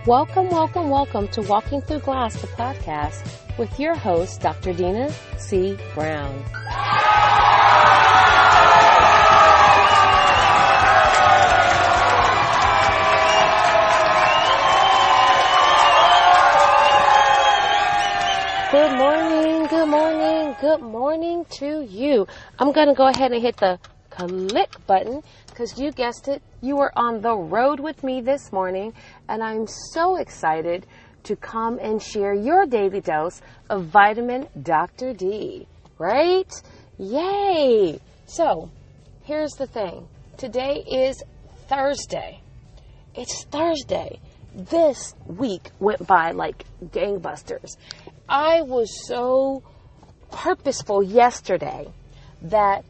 Welcome, welcome, welcome to Walking Through Glass, the podcast, with your host, Dr. Dina C. Brown. Good morning, good morning, good morning to you. I'm going to go ahead and hit the click button because you guessed it, you are on the road with me this morning, and I'm so excited to come and share your daily dose of vitamin Dr. D, right? Yay! So, here's the thing. Today is Thursday. It's Thursday. This week went by like gangbusters. I was so purposeful yesterday that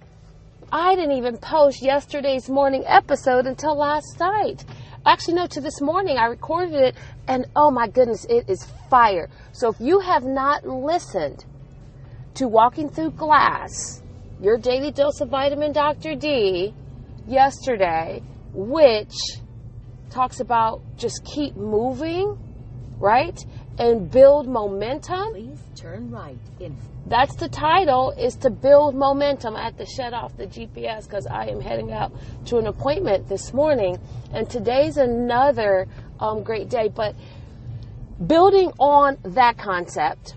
I didn't even post yesterday's morning episode until last night. Actually, no, to this morning. I recorded it, and oh my goodness, it is fire. So if you have not listened to Walking Through Glass, your daily dose of vitamin Dr. D, yesterday, which talks about just keep moving, right? And build momentum. Please turn right. That's the title, is to build momentum. I had to shut off the GPS because I am heading out to an appointment this morning. And today's another great day. But building on that concept,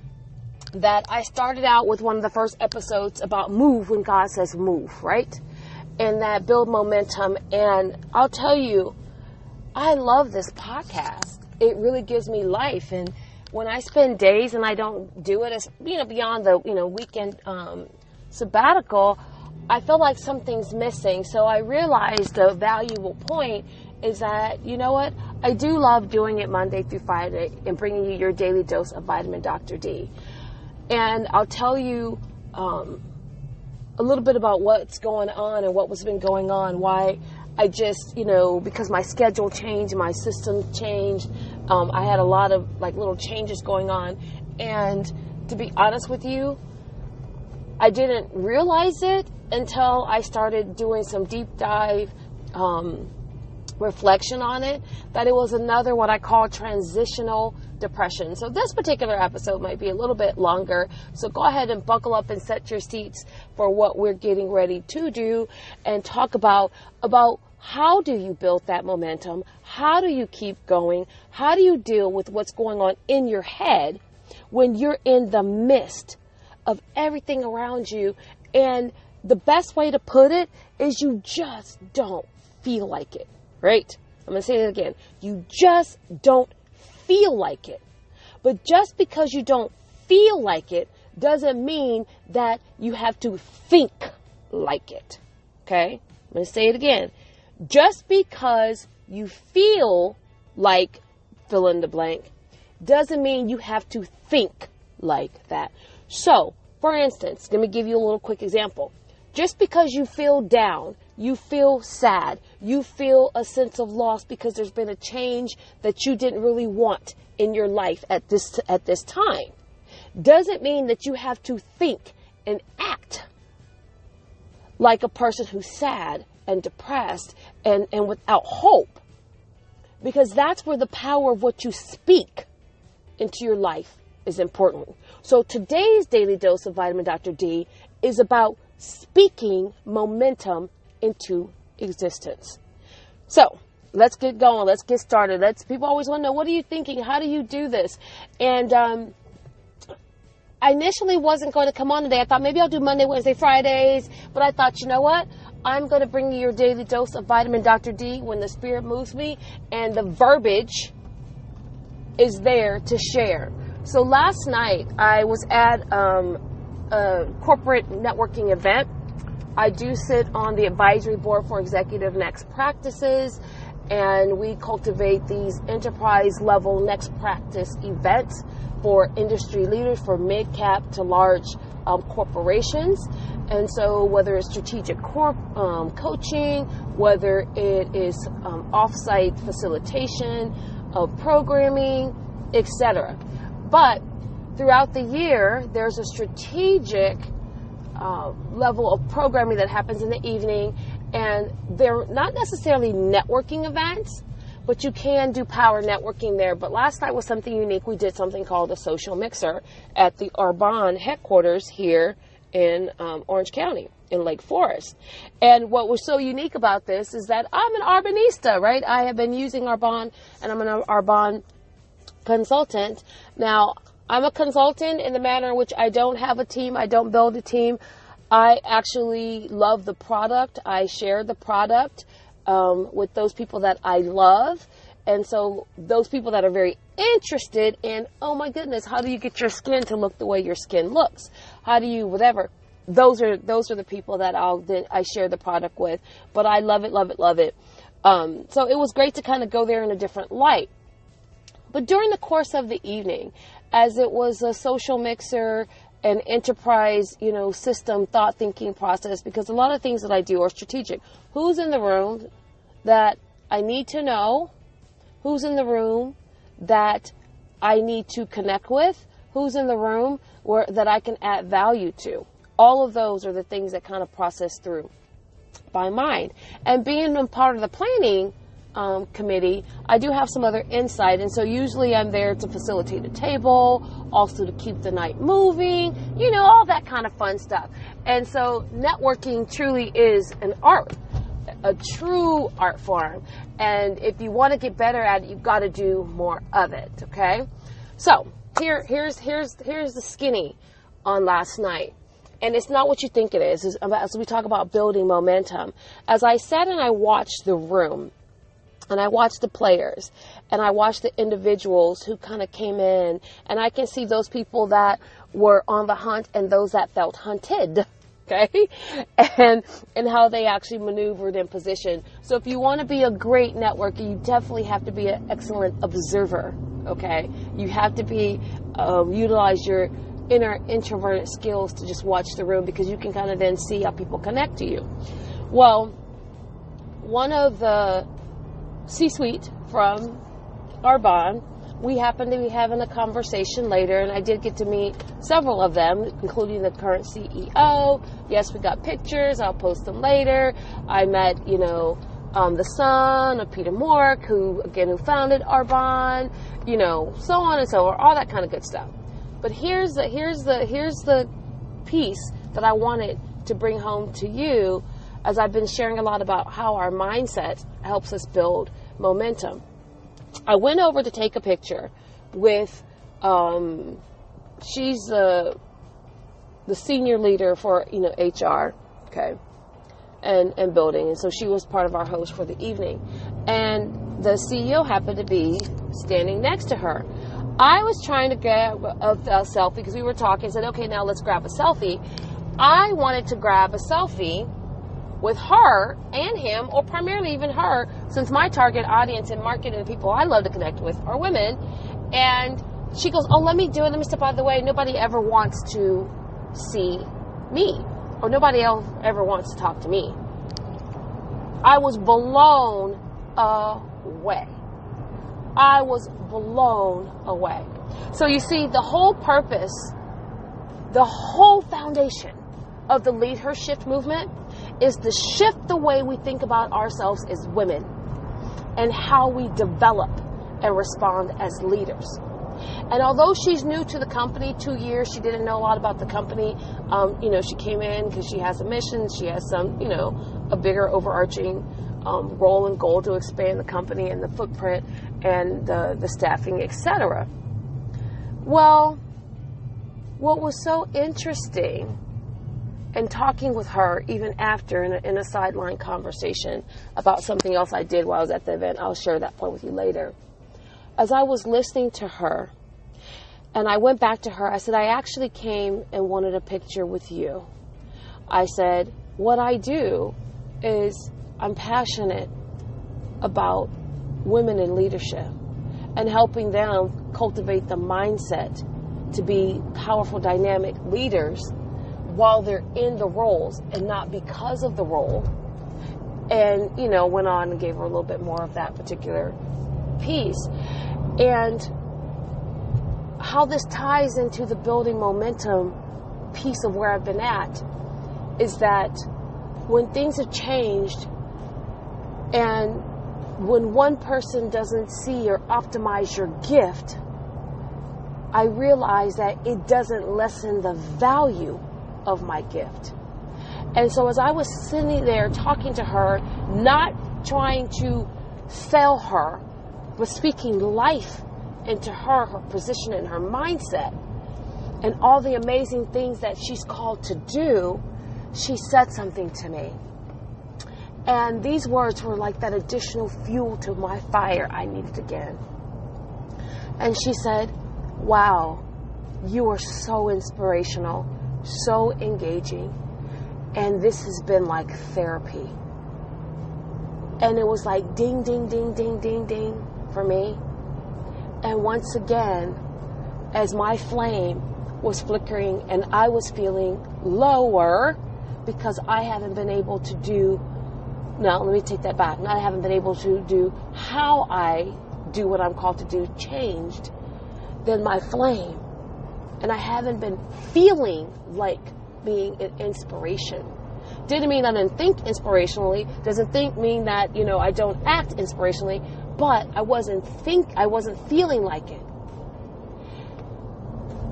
that I started out with one of the first episodes about move when God says move, right? And that build momentum. And I'll tell you, I love this podcast. It really gives me life. And when I spend days and I don't do it, as beyond the weekend sabbatical, I feel like something's missing. So I realized the valuable point is that, you know what, I do love doing it Monday through Friday and bringing you your daily dose of vitamin Dr. D. And I'll tell you a little bit about what's going on and what was been going on, why I just, because my schedule changed, my system changed, I had a lot of little changes going on. And to be honest with you, I didn't realize it until I started doing some deep dive reflection on it, that it was another what I call transitional depression. So this particular episode might be a little bit longer. So go ahead and buckle up and set your seats for what we're getting ready to do and talk about how do you build that momentum? How do you keep going? How do you deal with what's going on in your head when you're in the midst of everything around you? And the best way to put it is you just don't feel like it, right? I'm going to say it again. You just don't feel like it. But just because you don't feel like it doesn't mean that you have to think like it, okay? I'm going to say it again. Just because you feel like fill in the blank doesn't mean you have to think like that. So, for instance, let me give you a little quick example. Just because you feel down, you feel sad, you feel a sense of loss because there's been a change that you didn't really want in your life at this time, doesn't mean that you have to think and act like a person who's sad and depressed and without hope, because that's where the power of what you speak into your life is important. So today's daily dose of vitamin Dr. D is about speaking momentum into existence. So let's get going. Let's get started. People always want to know, what are you thinking? How do you do this? And I initially wasn't going to come on today. I thought maybe I'll do Monday, Wednesday, Fridays, but I thought, you know what? I'm going to bring you your daily dose of vitamin Dr. D when the spirit moves me, and the verbiage is there to share. So last night I was at a corporate networking event. I do sit on the advisory board for Executive Next Practices, and we cultivate these enterprise level next practice events for industry leaders, for mid-cap to large corporations. And so whether it's strategic coaching, whether it is off-site facilitation of programming, etc. But throughout the year, there's a strategic level of programming that happens in the evening, and they're not necessarily networking events, but you can do power networking there. But last night was something unique. We did something called a social mixer at the Arbonne headquarters here in Orange County, in Lake Forest. And what was so unique about this is that I'm an Arbonista, right? I have been using Arbonne, and I'm an Arbonne consultant. Now, I'm a consultant in the manner in which I don't have a team. I don't build a team. I actually love the product. I share the product with those people that I love. And so those people that are very interested in, oh my goodness, how do you get your skin to look the way your skin looks? How do you, whatever. Those are the people that I share the product with. But I love it, love it, love it. So it was great to kind of go there in a different light. But during the course of the evening, as it was a social mixer, an enterprise, system, thought thinking process, because a lot of things that I do are strategic. Who's in the room that I need to know? Who's in the room that I need to connect with? Who's in the room that I can add value to? All of those are the things that kind of process through my mind. And being a part of the planning committee, I do have some other insight. And so usually I'm there to facilitate a table, also to keep the night moving, all that kind of fun stuff. And so networking truly is an art, a true art form. And if you want to get better at it, you've got to do more of it. Okay. So here's the skinny on last night. And it's not what you think it is. As we talk about building momentum, as I sat and I watched the room, and I watched the players, and I watched the individuals who kind of came in, and I can see those people that were on the hunt and those that felt hunted, okay? And how they actually maneuvered in position. So if you want to be a great networker, you definitely have to be an excellent observer, okay? You have to be, utilize your inner introverted skills to just watch the room, because you can kind of then see how people connect to you. Well, one of the C-suite from Arbonne, we happened to be having a conversation later, and I did get to meet several of them, including the current CEO. Yes, we got pictures. I'll post them later. I met, the son of Peter Mork, who founded Arbonne, so on and so on, all that kind of good stuff. But here's the piece that I wanted to bring home to you, as I've been sharing a lot about how our mindset helps us build momentum. I went over to take a picture with, she's the senior leader for, HR, okay, and building. And so she was part of our host for the evening. And the CEO happened to be standing next to her. I was trying to grab a selfie because we were talking, said, okay, now let's grab a selfie. I wanted to grab a selfie with her and him, or primarily even her, since my target audience and market and the people I love to connect with are women. And she goes, oh, let me do it. Let me step out of the way. Nobody ever wants to see me, or nobody else ever wants to talk to me. I was blown away. I was blown away. So you see, the whole purpose, the whole foundation of the Lead Her Shift movement is to shift the way we think about ourselves as women and how we develop and respond as leaders. And although she's new to the company, 2 years, she didn't know a lot about the company. She came in because she has a mission. She has some, a bigger overarching role and goal to expand the company and the footprint and the staffing, etc. Well, what was so interesting, and talking with her even after in a sideline conversation about something else I did while I was at the event, I'll share that point with you later. As I was listening to her, and I went back to her, I said, I actually came and wanted a picture with you. I said, what I do is I'm passionate about women in leadership and helping them cultivate the mindset to be powerful, dynamic leaders while they're in the roles and not because of the role. And, went on and gave her a little bit more of that particular piece. And how this ties into the building momentum piece of where I've been at is that when things have changed and when one person doesn't see or optimize your gift, I realize that it doesn't lessen the value of my gift. And so as I was sitting there talking to her, not trying to sell her, but speaking life into her position and her mindset, and all the amazing things that she's called to do, she said something to me. And these words were like that additional fuel to my fire I needed again. And she said, wow, you are so inspirational, so engaging, and this has been like therapy. And it was like ding, ding, ding, ding, ding, ding for me. And once again, as my flame was flickering and I was feeling lower because I haven't been able to do, no, let me take that back. I haven't been able to do how I do what I'm called to do changed, then my flame. And I haven't been feeling like being an inspiration. Didn't mean I didn't think inspirationally. Doesn't mean that, I don't act inspirationally, but I wasn't feeling like it.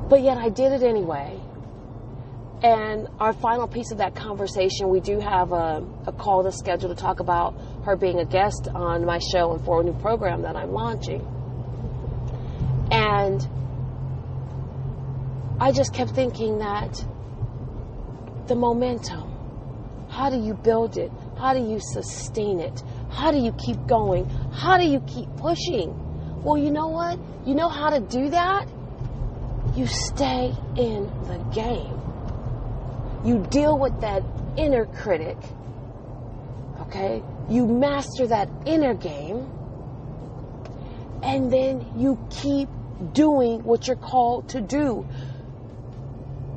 But yet I did it anyway. And our final piece of that conversation, we do have a call to schedule to talk about her being a guest on my show and for a new program that I'm launching. And I just kept thinking that the momentum, how do you build it? How do you sustain it? How do you keep going? How do you keep pushing? Well, you know what? You know how to do that? You stay in the game. You deal with that inner critic, okay? You master that inner game, and then you keep doing what you're called to do.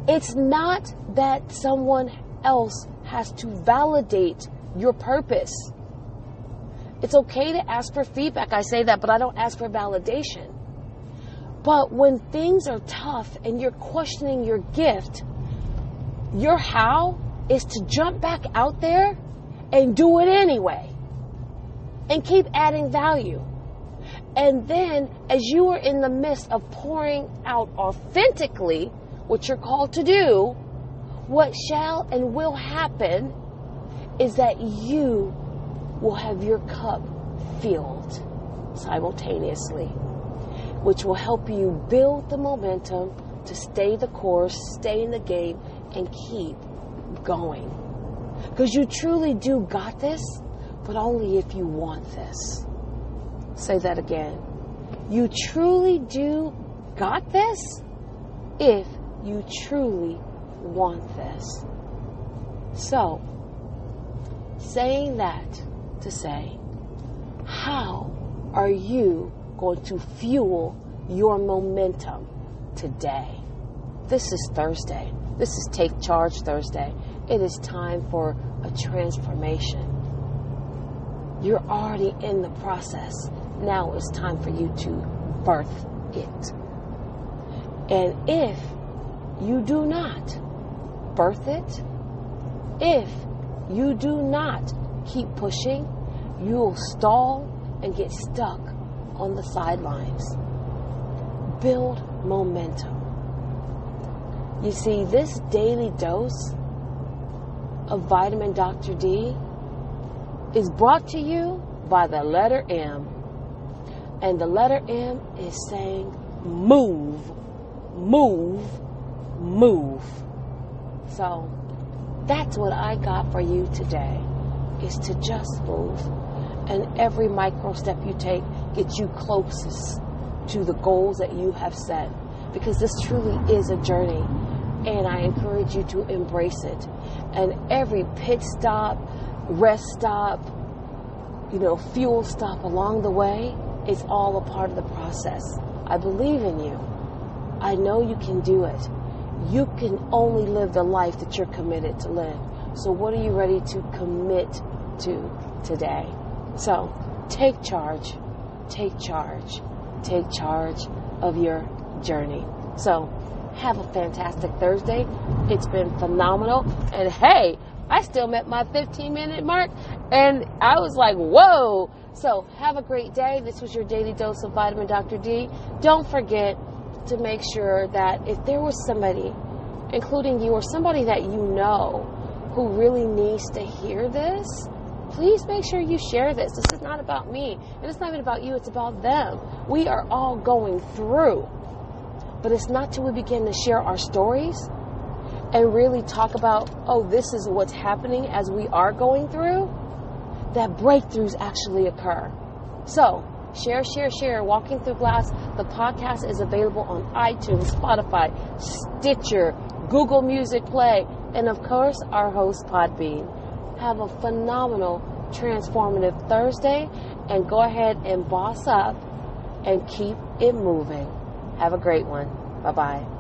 It's not that someone else has to validate your purpose. It's okay to ask for feedback. I say that, but I don't ask for validation. But when things are tough and you're questioning your gift, your how is to jump back out there and do it anyway and keep adding value. And then as you are in the midst of pouring out authentically what you're called to do, what shall and will happen is that you will have your cup filled simultaneously, which will help you build the momentum to stay the course, stay in the game, and keep going. Because you truly do got this, but only if you want this. Say that again. You truly do got this if you truly want this. So, saying that to say, how are you going to fuel your momentum today? This is Thursday. This is Take Charge Thursday. It is time for a transformation. You're already in the process. Now it's time for you to birth it. And if you do not birth it, if you do not keep pushing, you'll stall and get stuck on the sidelines. Build momentum. You see, this daily dose of vitamin Dr. D is brought to you by the letter M. And the letter M is saying move, move, move. So that's what I got for you today, is to just move. And every micro step you take gets you closest to the goals that you have set. Because this truly is a journey. And I encourage you to embrace it. And every pit stop, rest stop, fuel stop along the way is all a part of the process. I believe in you. I know you can do it. You can only live the life that you're committed to live. So what are you ready to commit to today? So take charge, take charge, take charge of your journey. So have a fantastic Thursday. It's been phenomenal. And hey, I still met my 15-minute mark. And I was like, whoa, So have a great day. This was your daily dose of vitamin Dr. D. Don't forget to make sure that if there was somebody, including you or somebody that you know, who really needs to hear this, please make sure you share this. This is not about me, and it's not even about you, it's about them. We are all going through. But it's not till we begin to share our stories and really talk about, oh, this is what's happening as we are going through, that breakthroughs actually occur. So, share. Walking Through Glass, the podcast is available on iTunes, Spotify, Stitcher, Google Music Play, and of course, our host, Podbean. Have a phenomenal, transformative Thursday, and go ahead and boss up and keep it moving. Have a great one. Bye-bye.